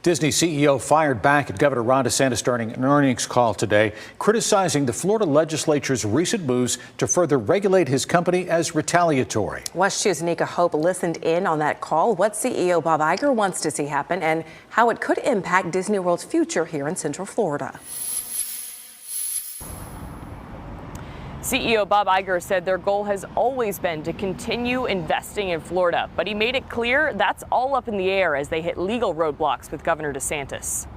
Disney CEO fired back at Governor Ron DeSantis during an earnings call today, criticizing the Florida legislature's recent moves to further regulate his company as retaliatory. WESH 2's Anika Hope listened in on that call, what CEO Bob Iger wants to see happen, and how it could impact Disney World's future here in Central Florida. CEO Bob Iger said their goal has always been to continue investing in Florida, but he made it clear that's all up in the air as they hit legal roadblocks with Governor DeSantis.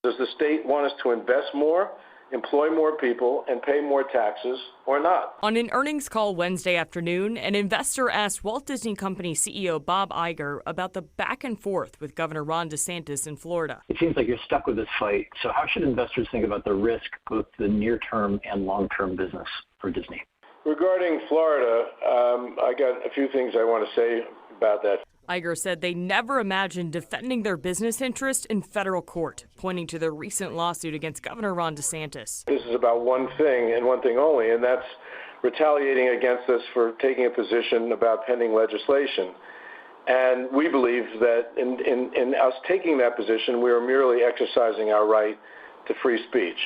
Does the state want us to invest more, employ more people, and pay more taxes, or not? On an earnings call Wednesday afternoon, an investor asked Walt Disney Company CEO Bob Iger about the back and forth with Governor Ron DeSantis in Florida. It seems like you're stuck with this fight. So how should investors think about the risk, both the near-term and long-term business for Disney? Regarding Florida, I got a few things I want to say about that. Iger said they never imagined defending their business interest in federal court, pointing to their recent lawsuit against Governor Ron DeSantis. This is about one thing and one thing only, and that's retaliating against us for taking a position about pending legislation. And we believe that in us taking that position, we are merely exercising our right to free speech.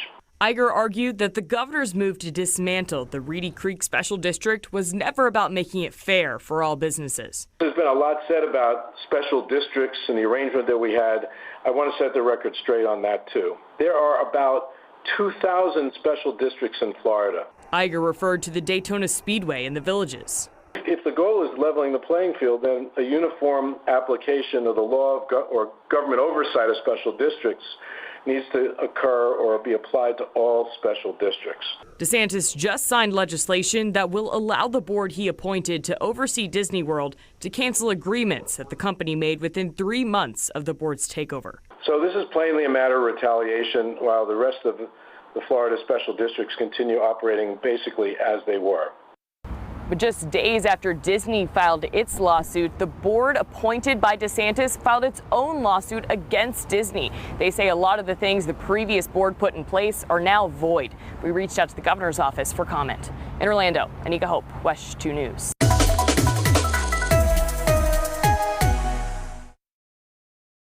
Iger argued that the governor's move to dismantle the Reedy Creek Special District was never about making it fair for all businesses. There's been a lot said about special districts and the arrangement that we had. I want to set the record straight on that, too. There are about 2,000 special districts in Florida. Iger referred to the Daytona Speedway and the Villages. If the goal is leveling the playing field, then a uniform application of the law of or government oversight of special districts needs to occur or be applied to all special districts. DeSantis just signed legislation that will allow the board he appointed to oversee Disney World to cancel agreements that the company made within 3 months of the board's takeover. So this is plainly a matter of retaliation while the rest of the Florida special districts continue operating basically as they were. But just days after Disney filed its lawsuit, the board appointed by DeSantis filed its own lawsuit against Disney. They say a lot of the things the previous board put in place are now void. We reached out to the governor's office for comment. In Orlando, Anika Hope, WESH 2 News.